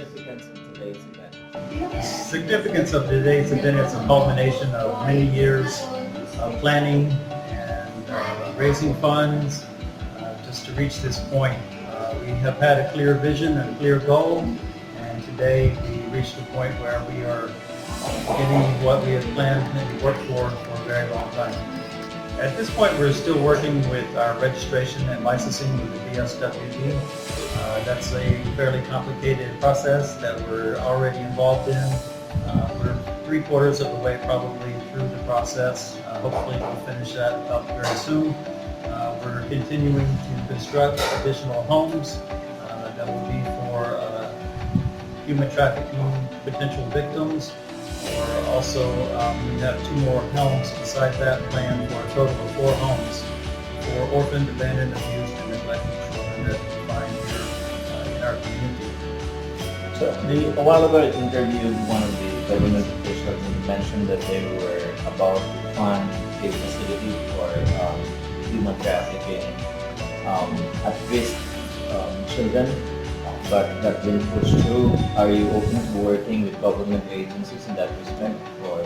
significance of today's event? Significance of today's event is a culmination of many years of planning and raising funds just to reach this point. We have had a clear vision and a clear goal, and today we reached a point where we are getting what we had planned and worked for a very long time. At this point, we're still working with our registration and licensing with the BSWD. That's a fairly complicated process that we're already involved in. We're 3/4 of the way probably through the process. Hopefully we'll finish that up very soon. We're continuing to construct additional homes that will be for human trafficking potential victims. Or also, we have 2 more homes beside that planned for a total of 4 homes for orphaned, abandoned, abused, and neglected children that we find here in our community. So, a while ago I interviewed one of the government officials and mentioned that they were about to fund a facility for human trafficking at-risk children, but that didn't push through. Are you open to working with government agencies in that respect for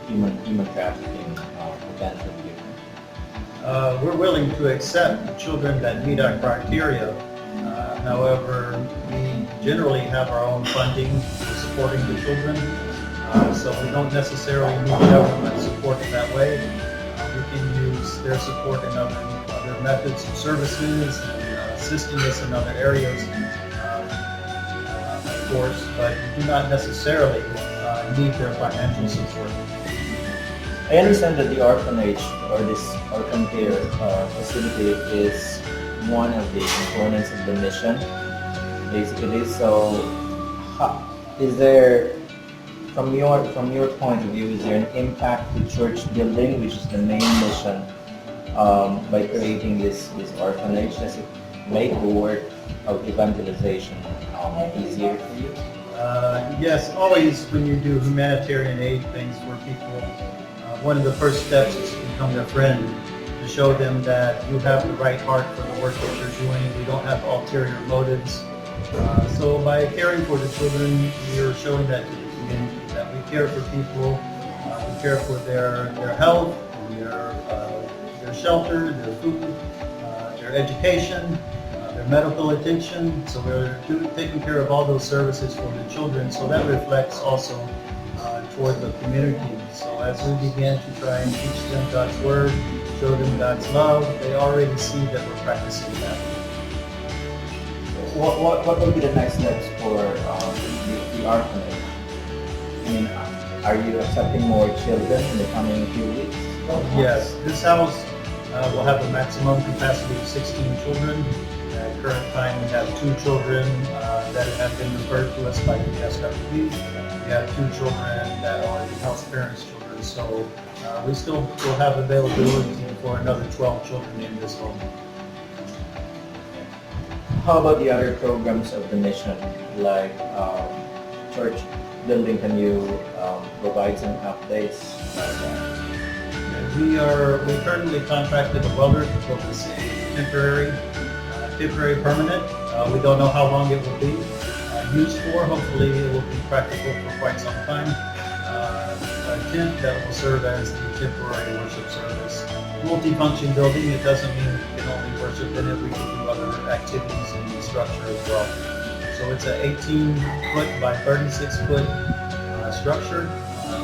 human trafficking potential victims? We're willing to accept children that meet our criteria. However, we generally have our own funding for supporting the children, so we don't necessarily need government support in that way. We can use their support in other methods and services, and assisting us in other areas, of course, but we do not necessarily need their financial support. I understand that the orphanage or this orphan care facility is one of the components of the mission, basically. So, is there, from your point of view, is there an impact to church building, which is the main mission, by creating this orphanage? Does it make the work of evangelization easier for you? Yes, always when you do humanitarian aid things for people, one of the first steps is to become their friend, to show them that you have the right heart for the work that you're doing. We don't have ulterior motives. So by caring for the children, we're showing that to the community, that we care for people, we care for their health, their shelter, their food, their education, their medical attention. So we're taking care of all those services for the children. So that reflects also toward the community. So as we begin to try and teach them God's Word, show them God's love, they already see that we're practicing that. What will be the next steps for the orphanage? I mean, are you accepting more children in the coming few weeks? Yes, this house will have a maximum capacity of 16 children. At current time, we have 2 children that have been referred to us by the SWD. We have 2 children that are the house parents' children, so we still will have availability for another 12 children in this home. How about the other programs of the mission, like church building? Can you provide some updates about that? We currently contracted a welder to build this temporary permanent. We don't know how long it will be used for. Hopefully it will be practical for quite some time. A tent that will serve as the temporary worship service. Multi-function building, it doesn't mean we can only worship in it, we can do other activities in the structure as well. So it's an 18-foot by 36-foot structure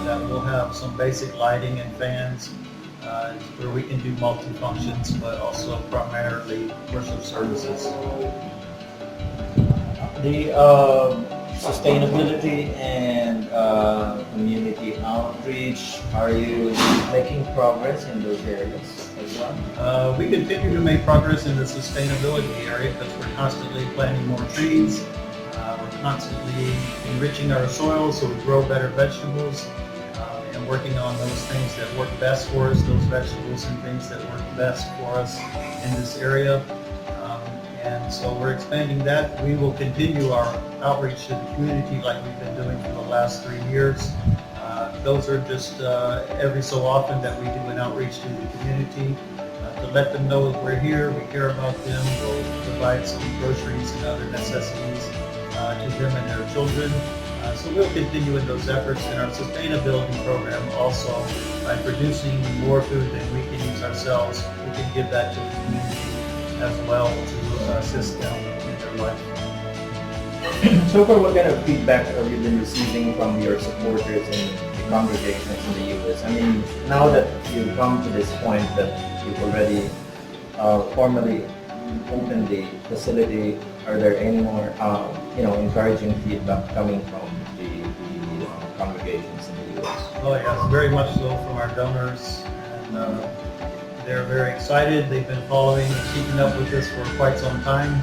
that will have some basic lighting and fans where we can do multi-functions, but also primarily worship services. The sustainability and community outreach, are you making progress in those areas as well? We continue to make progress in the sustainability area because we're constantly planting more trees. We're constantly enriching our soil so we grow better vegetables, and working on those things that work best for us, those vegetables and things that work best for us in this area. And so we're expanding that. We will continue our outreach to the community like we've been doing for the last 3 years. Those are just every so often that we do an outreach to the community to let them know that we're here, we care about them, we'll provide some groceries and other necessities to them and their children. So we'll continue in those efforts in our sustainability program also by producing more food than we can use ourselves. We can give that to the community as well to assist them in their life. So far, what kind of feedback have you been receiving from your supporters in the congregations in the U.S.? I mean, now that you've come to this point that you've already formally opened the facility, are there any more, encouraging feedback coming from the congregations in the U.S.? Oh yes, very much so from our donors, and they're very excited. They've been following and keeping up with this for quite some time,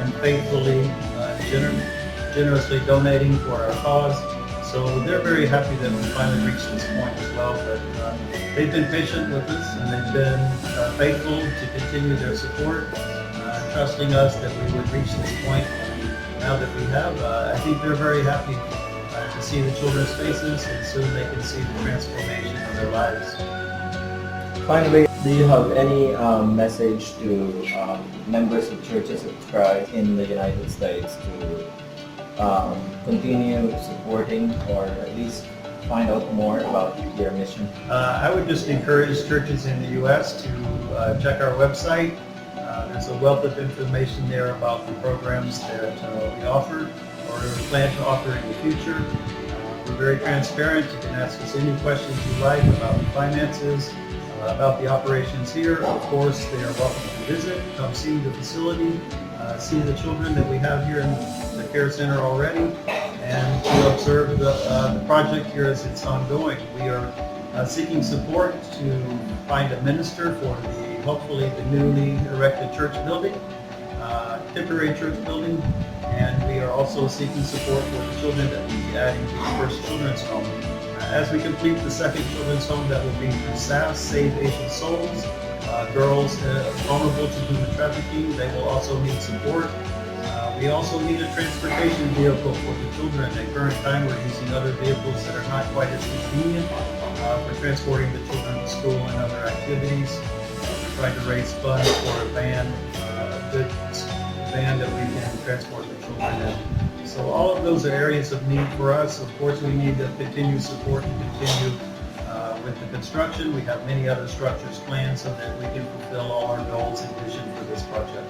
and faithfully, generously donating for our cause. So they're very happy that we finally reached this point as well. But they've been patient with us, and they've been faithful to continue their support, trusting us that we would reach this point. Now that we have, I think they're very happy to see the children's faces, and soon they can see the transformation of their lives. Finally, do you have any message to members of Churches of Christ in the United States to continue supporting or at least find out more about your mission? I would just encourage churches in the U.S. to check our website. There's a wealth of information there about the programs that we offer or plan to offer in the future. We're very transparent. You can ask us any questions you like about the finances, about the operations here. Of course, they are welcome to visit, come see the facility, see the children that we have here in the care center already, and to observe the project here as it's ongoing. We are seeking support to find a minister for hopefully the newly erected church building, temporary church building, and we are also seeking support for the children that we'll be adding to the first children's home. As we complete the second children's home, that will be through SAS, Save Asian Souls. Girls vulnerable to human trafficking, they will also need support. We also need a transportation vehicle for the children. At the current time, we're using other vehicles that are not quite as convenient for transporting the children to school and other activities. We're trying to raise funds for a van, a good van that we can transport the children in. So all of those are areas of need for us. Of course, we need to continue support to continue with the construction. We have many other structures planned so that we can fulfill all our goals and vision for this project.